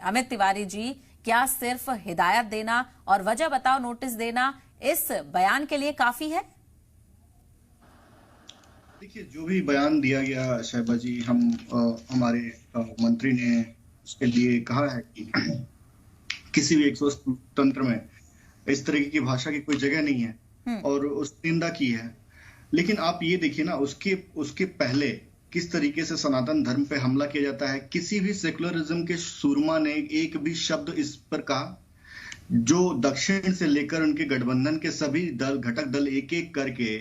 अमित तिवारी जी, क्या सिर्फ हिदायत देना और वजह बताओ नोटिस देना इस बयान के लिए काफी है? देखिए, जो भी बयान दिया गया शहबा जी, हमारे मंत्री ने उसके लिए कहा है कि किसी भी एक तंत्र में इस तरीके की भाषा की कोई जगह नहीं है और उस निंदा की है। लेकिन आप ये देखिए ना, उसके पहले किस तरीके से सनातन धर्म पे हमला किया जाता है। किसी भी सेकुलरिज्म के सूरमा ने एक भी शब्द इस पर कहा? जो दक्षिण से लेकर उनके गठबंधन के सभी दल, घटक दल एक एक करके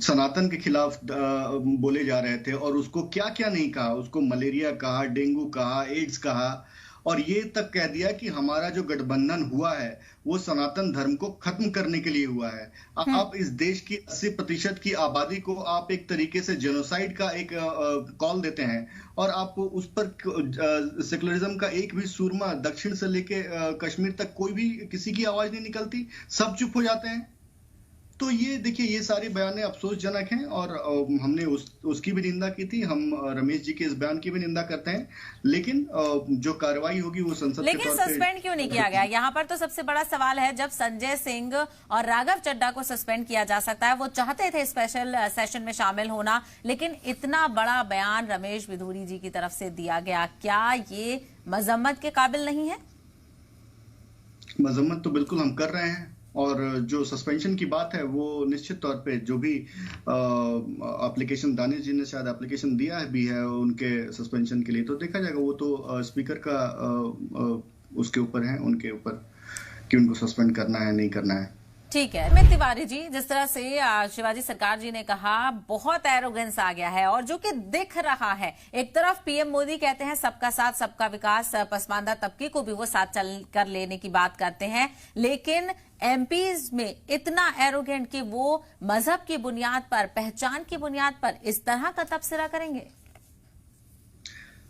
सनातन के खिलाफ बोले जा रहे थे और उसको क्या क्या नहीं कहा। उसको मलेरिया कहा, डेंगू कहा, एड्स कहा और ये तक कह दिया कि हमारा जो गठबंधन हुआ है वो सनातन धर्म को खत्म करने के लिए हुआ है। आप इस देश की 80% की आबादी को आप एक तरीके से जेनोसाइड का एक कॉल देते हैं और आप उस पर सेकुलरिज्म का एक भी सूरमा दक्षिण से लेके कश्मीर तक कोई भी किसी की आवाज नहीं निकलती, सब चुप हो जाते हैं। तो ये देखिए, ये सारे बयान अफसोसजनक हैं और हमने उसकी भी निंदा की थी। हम रमेश जी के इस बयान की भी निंदा करते हैं, लेकिन जो कार्रवाई होगी वो संसद लेकिन सस्पेंड क्यों नहीं किया गया? यहाँ पर तो सबसे बड़ा सवाल है, जब संजय सिंह और राघव चड्ढा को सस्पेंड किया जा सकता है, वो चाहते थे स्पेशल सेशन में शामिल होना, लेकिन इतना बड़ा बयान रमेश बिधूरी जी की तरफ से दिया गया, क्या ये मजम्मत के काबिल नहीं है? मजम्मत तो बिल्कुल हम कर रहे हैं और जो सस्पेंशन की बात है वो निश्चित तौर पे जो भी एप्लीकेशन दानिश जी ने शायद एप्लीकेशन दिया है भी है उनके सस्पेंशन के लिए, तो देखा जाएगा। वो तो स्पीकर का उसके ऊपर है, उनके ऊपर कि उनको सस्पेंड करना है नहीं करना है। ठीक है। अमित तिवारी जी, जिस तरह से शिवाजी सरकार जी ने कहा, बहुत एरोगेंस आ गया है और जो कि दिख रहा है। एक तरफ पीएम मोदी कहते हैं सबका साथ सबका विकास, पसमानदा तबके को भी वो साथ चल कर लेने की बात करते हैं, लेकिन एमपीज में इतना एरोगेंट कि वो मजहब की बुनियाद पर, पहचान की बुनियाद पर इस तरह का तबसरा करेंगे।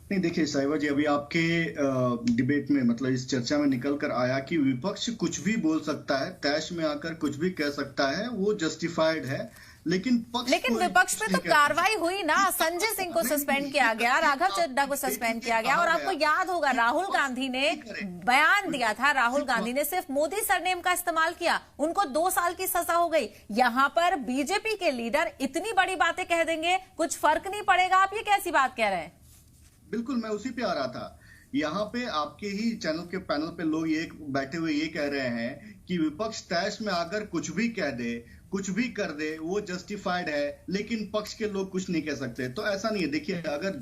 नहीं, देखिए साहिबा जी, अभी आपके डिबेट में मतलब इस चर्चा में निकल कर आया कि विपक्ष कुछ भी बोल सकता है, तैश में आकर कुछ भी कह सकता है, वो जस्टिफाइड है, लेकिन विपक्ष पे तो कार्रवाई हुई ना। संजय सिंह को सस्पेंड किया गया, राघव चड्ढा को सस्पेंड किया गया और आपको याद होगा राहुल गांधी ने बयान दिया था, राहुल गांधी ने सिर्फ मोदी सरनेम का इस्तेमाल किया, उनको 2 साल की सजा हो गई। यहाँ पर बीजेपी के लीडर इतनी बड़ी बातें कह देंगे, कुछ फर्क नहीं पड़ेगा। आप ये कैसी बात कह रहे हैं? बिल्कुल, मैं उसी पे आ रहा था। यहाँ पे आपके ही चैनल के पैनल पे लोग ये बैठे हुए ये कह रहे हैं कि विपक्ष तैश में आकर कुछ भी कह दे, कुछ भी कर दे, वो जस्टिफाइड है, लेकिन पक्ष के लोग कुछ नहीं कह सकते। तो ऐसा नहीं है। देखिए, अगर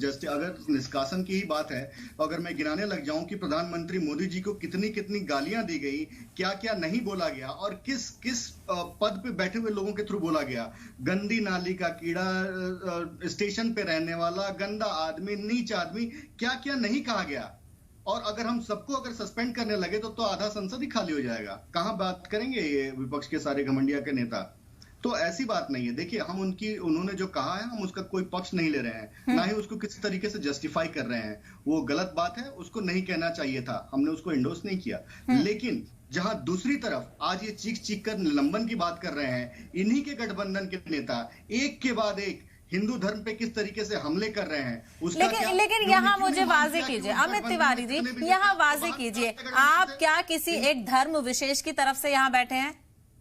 निष्कासन की ही बात है, अगर मैं गिनाने लग जाऊं कि प्रधानमंत्री मोदी जी को कितनी कितनी गालियां दी गई, क्या क्या नहीं बोला गया और किस किस पद पे बैठे हुए लोगों के थ्रू बोला गया। गंदी नाली का कीड़ा, स्टेशन पे रहने वाला गंदा आदमी, नीच आदमी, क्या क्या नहीं कहा गया। और अगर हम सबको अगर सस्पेंड करने लगे तो आधा संसद ही खाली हो जाएगा। कहां बात करेंगे ये विपक्ष के सारे घमंडिया के नेता? तो ऐसी बात नहीं है। देखिए, उन्होंने जो कहा है, हम उसका कोई पक्ष नहीं ले रहे हैं, ना ही उसको किसी तरीके से जस्टिफाई कर रहे हैं। वो गलत बात है, उसको नहीं कहना चाहिए था, हमने उसको इंडोर्स नहीं किया। लेकिन जहां दूसरी तरफ आज ये चीख चीख कर निलंबन की बात कर रहे हैं, इन्हीं के गठबंधन के नेता एक के बाद एक हिंदू धर्म पे किस तरीके से हमले कर रहे हैं, उसका लेकिन यहाँ मुझे वाजे कीजिए अमित तिवारी जी, यहाँ वाजे कीजिए, आप क्या किसी एक धर्म विशेष की तरफ से यहाँ बैठे हैं?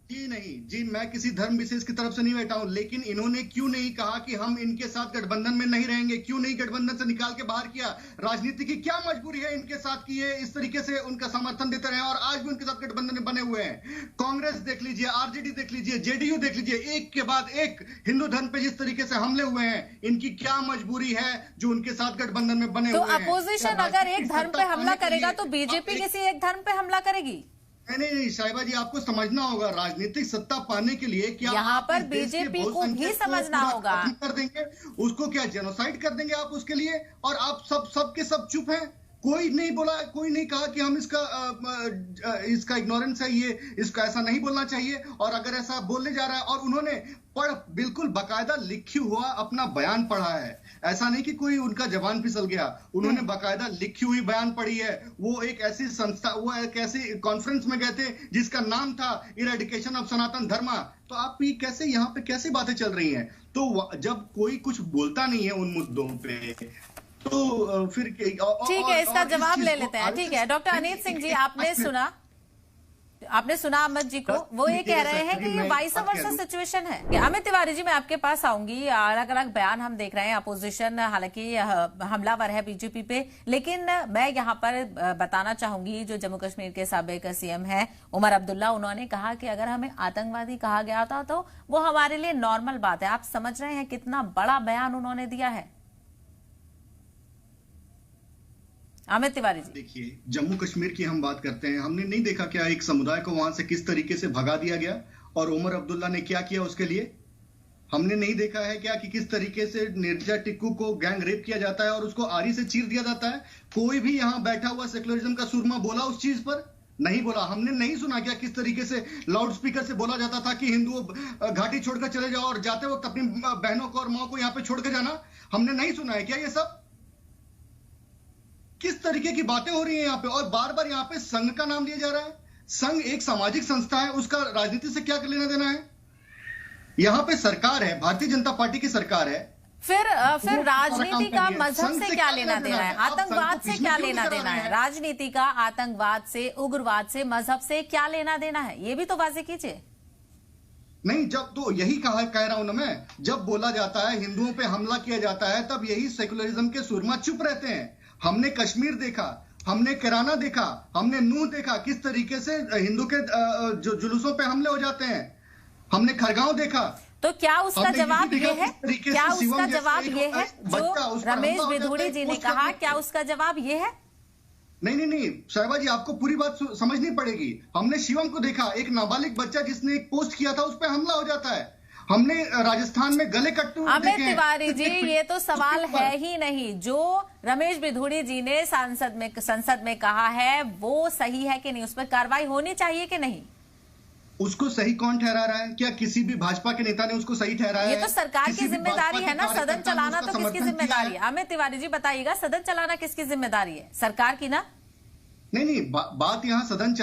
जी नहीं जी, मैं किसी धर्म विशेष की तरफ से नहीं बैठा हूं, लेकिन इन्होंने क्यों नहीं कहा कि हम इनके साथ गठबंधन में नहीं रहेंगे? क्यों नहीं गठबंधन से निकाल के बाहर किया? राजनीति की क्या मजबूरी है इनके साथ की ये इस तरीके से उनका समर्थन देते रहे और आज भी उनके साथ गठबंधन में बने हुए हैं। कांग्रेस देख लीजिए, आरजेडी देख लीजिए, जेडीयू देख लीजिए, एक के बाद एक हिंदू धर्म पे जिस तरीके से हमले हुए हैं, इनकी क्या मजबूरी है जो उनके साथ गठबंधन में बने हुए हैं? तो अपोजिशन अगर एक धर्म पे हमला करेगा तो बीजेपी किसी एक धर्म पे हमला करेगी? नहीं साहिबा जी, आपको समझना होगा, राजनीतिक सत्ता पाने के लिए क्या यहाँ पर बीजेपी को भी समझना होगा। कर देंगे उसको, क्या जेनोसाइड कर देंगे आप उसके लिए? और आप सब के सब चुप हैं, कोई नहीं बोला, कोई नहीं कहा कि हम इसका इग्नोरेंस है, ये इसका ऐसा नहीं बोलना चाहिए। और अगर ऐसा बोलने जा रहा है, और उन्होंने बिल्कुल बाकायदा लिखी हुआ अपना बयान पढ़ा है, ऐसा नहीं कि कोई उनका जबान फिसल गया, उन्होंने बाकायदा लिखी हुई बयान पढ़ी है। वो एक ऐसी संस्था, वो एक ऐसी कॉन्फ्रेंस में गए थे जिसका नाम था इरेडिकेशन ऑफ सनातन धर्मा। तो आप ये कैसे यहाँ पे कैसे बातें चल रही हैं? तो जब कोई कुछ बोलता नहीं है उन मुद्दों पे, तो फिर ठीक है, इसका जवाब ले लेते हैं। ठीक है, डॉक्टर अनीत सिंह जी, आपने सुना अहमद जी को, वो ये कह रहे हैं कि ये वाइस वर्सा सिचुएशन है। अमित तिवारी जी, मैं आपके पास आऊंगी। अलग अलग बयान हम देख रहे हैं, अपोजिशन हालांकि हमलावर है बीजेपी पे, लेकिन मैं यहाँ पर बताना चाहूंगी जो जम्मू कश्मीर के साबिक सीएम है उमर अब्दुल्ला, उन्होंने कहा कि अगर हमें आतंकवादी कहा गया था तो वो हमारे लिए नॉर्मल बात है। आप समझ रहे हैं कितना बड़ा बयान उन्होंने दिया है। अमित तिवारी जी, देखिए, जम्मू कश्मीर की हम बात करते हैं, हमने नहीं देखा क्या एक समुदाय को वहां से किस तरीके से भगा दिया गया और उमर अब्दुल्ला ने क्या किया उसके लिए? हमने नहीं देखा है क्या कि किस तरीके से निर्जा टिक्कू को गैंग रेप किया जाता है और उसको आरी से चीर दिया जाता है? कोई भी यहाँ बैठा हुआ सेकुलरिज्म का सुरमा बोला उस चीज पर? नहीं बोला। हमने नहीं सुना क्या किस तरीके से लाउड स्पीकर से बोला जाता था कि हिंदुओं घाटी छोड़कर चले जाओ और जाते वक्त अपनी बहनों को और माओ को यहाँ पे छोड़ के जाना? हमने नहीं सुना है क्या ये सब? किस तरीके की बातें हो रही हैं यहाँ पे? और बार बार यहाँ पे संघ का नाम लिया जा रहा है। संघ एक सामाजिक संस्था है, उसका राजनीति से क्या लेना देना है? यहाँ पे सरकार है, भारतीय जनता पार्टी की सरकार है। फिर राजनीति का मजहब से क्या लेना देना है? आतंकवाद से क्या लेना देना है? राजनीति का आतंकवाद से, उग्रवाद से, मजहब से क्या लेना देना है? ये भी तो वाजे कीजिए। नहीं, जब तो यही कह रहा हूं ना मैं, जब बोला जाता है हिंदुओं पे हमला किया जाता है तब यही सेकुलरिज्म के सुरमा चुप रहते हैं। हमने कश्मीर देखा, हमने किराना देखा, हमने नूह देखा, किस तरीके से हिंदू के जो जुलूसों पे हमले हो जाते हैं। हमने खरगांव देखा। तो क्या उसका जवाब ये है? क्या उसका जवाब ये है जो रमेश बिधूड़ी जी ने कहा? क्या उसका जवाब ये है? नहीं शहबा जी, आपको पूरी बात समझनी पड़ेगी। हमने शिवम को देखा, एक नाबालिग बच्चा जिसने एक पोस्ट किया था उस पर हमला हो जाता है। हमने राजस्थान में गले कट्टू अमित तिवारी जी, ये तो सवाल है ही नहीं। जो रमेश बिधूड़ी जी ने संसद में कहा है वो सही है कि नहीं? उस पर कार्रवाई होनी चाहिए कि नहीं? उसको सही कौन ठहरा रहा है? क्या किसी भी भाजपा के नेता ने उसको सही ठहराया है? ये तो सरकार की जिम्मेदारी है ना। सदन चलाना तो किसकी जिम्मेदारी है? अमित तिवारी जी बताइएगा, सदन चलाना किसकी जिम्मेदारी है? सरकार की ना? नहीं, बात यहाँ सदन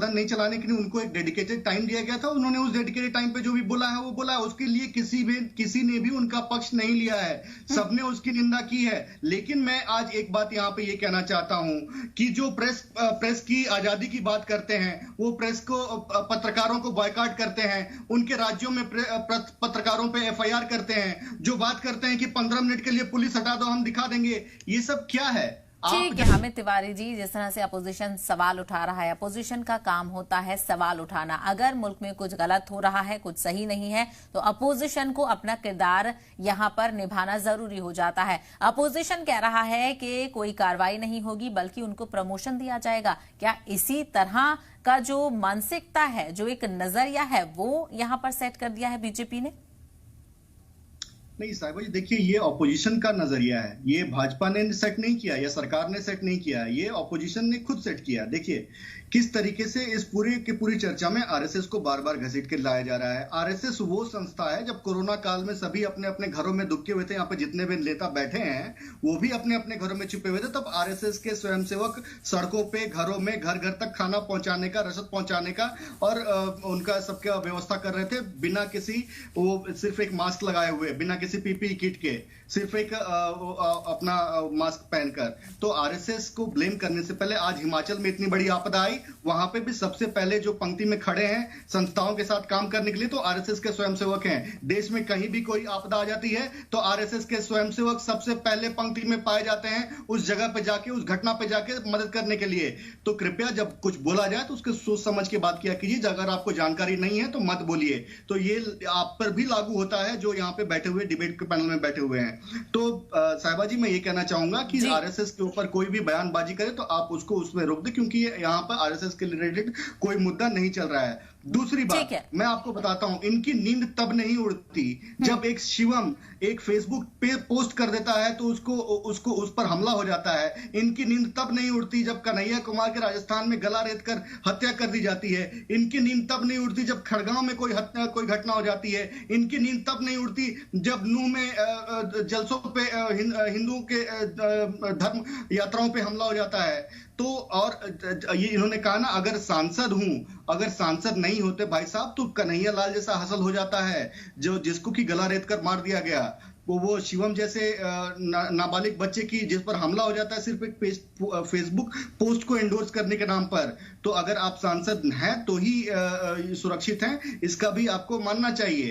नहीं चलाने के लिए उनको एक डेडिकेटेड टाइम दिया गया था। उन्होंने उस डेडिकेटेड टाइम पे जो भी बोला है वो बोला है। उसके लिए किसी ने भी उनका पक्ष नहीं लिया है, सबने उसकी निंदा की है। लेकिन मैं आज एक बात यहाँ पे ये कहना चाहता हूँ कि जो प्रेस की आजादी की बात करते हैं, वो प्रेस को, पत्रकारों को बॉयकॉट करते हैं, उनके राज्यों में पत्रकारों पे FIR करते हैं, जो बात करते हैं कि 15 मिनट के लिए पुलिस हटा दो, हम दिखा देंगे, ये सब क्या है? ठीक है अमित तिवारी जी, जिस तरह से अपोजिशन सवाल उठा रहा है, अपोजिशन का काम होता है सवाल उठाना। अगर मुल्क में कुछ गलत हो रहा है, कुछ सही नहीं है, तो अपोजिशन को अपना किरदार यहां पर निभाना जरूरी हो जाता है। अपोजिशन कह रहा है कि कोई कार्रवाई नहीं होगी बल्कि उनको प्रमोशन दिया जाएगा। क्या इसी तरह का जो मानसिकता है, जो एक नजरिया है, वो यहां पर सेट कर दिया है बीजेपी ने? नहीं साहिबा जी, देखिए, ये ऑपोजिशन का नजरिया है। ये भाजपा ने सेट नहीं किया या सरकार ने सेट नहीं किया, ये ऑपोजिशन ने खुद सेट किया। देखिए किस तरीके से इस पूरी चर्चा में आरएसएस को बार बार घसीट के लाया जा रहा है। आरएसएस वो संस्था है, जब कोरोना काल में सभी अपने अपने घरों में दुखे हुए थे, यहाँ पे जितने भी नेता बैठे हैं वो भी अपने अपने घरों में छुपे हुए थे, तब आरएसएस के स्वयंसेवक सड़कों पे, घरों में, घर घर तक खाना पहुंचाने का, रसद पहुंचाने का और उनका सबका व्यवस्था कर रहे थे, बिना किसी, वो सिर्फ एक मास्क लगाए हुए, बिना किसी पीपीई किट के, सिर्फ एक अपना मास्क पहनकर। तो आरएसएस को ब्लेम करने से पहले आज हिमाचल में इतनी बड़ी आपदा आई, वहां पे भी सबसे पहले जो पंक्ति में खड़े हैं संस्थाओं के साथ काम करने के लिए तो आरएसएस के स्वयंसेवक हैं। देश में कहीं भी कोई आपदा आ जाती है तो आरएसएस के स्वयंसेवक सबसे पहले पंक्ति में पाए जाते हैं, उस जगह पे जाके, उस घटना पे जाके मदद करने के लिए। तो कृपया जब कुछ बोला जाए तो उसके सोच समझ के बात किया कीजिए। अगर आपको जानकारी नहीं है तो मत बोलिए। तो ये आप पर भी लागू होता है जो यहाँ पे बैठे हुए डिबेट के पैनल में बैठे हुए हैं। तो साहिबा जी, मैं ये कहना चाहूंगा कि आरएसएस के ऊपर कोई भी बयानबाजी करे तो आप उसको उसमें रोक दे, क्योंकि यहाँ पर आरएसएस के रिलेटेड कोई मुद्दा नहीं चल रहा है। दूसरी बात मैं आपको बताता हूं, इनकी नींद तब नहीं उड़ती जब एक शिवम एक फेसबुक पे पोस्ट कर देता है तो उसको उस पर हमला हो जाता है। इनकी नींद तब नहीं उड़ती जब कन्हैया कुमार के राजस्थान में गला रेत कर हत्या कर दी जाती है। इनकी नींद तब नहीं उड़ती जब खड़गांव में कोई घटना हो जाती है। इनकी नींद तब नहीं उड़ती जब नूह में जलसों पे हिंदुओं के धर्म यात्राओं पे हमला हो जाता है। तो और ये इन्होंने कहा ना, अगर सांसद नहीं होते भाई साहब तो कन्हैया लाल जैसा हसल हो जाता है, जो जिसको की गला रेत कर मार दिया गया। वो शिवम जैसे नाबालिग बच्चे की जिस पर हमला हो जाता है सिर्फ एक फेसबुक पोस्ट को एंडोर्स करने के नाम पर, तो अगर आप सांसद हैं तो ही सुरक्षित हैं, इसका भी आपको मानना चाहिए।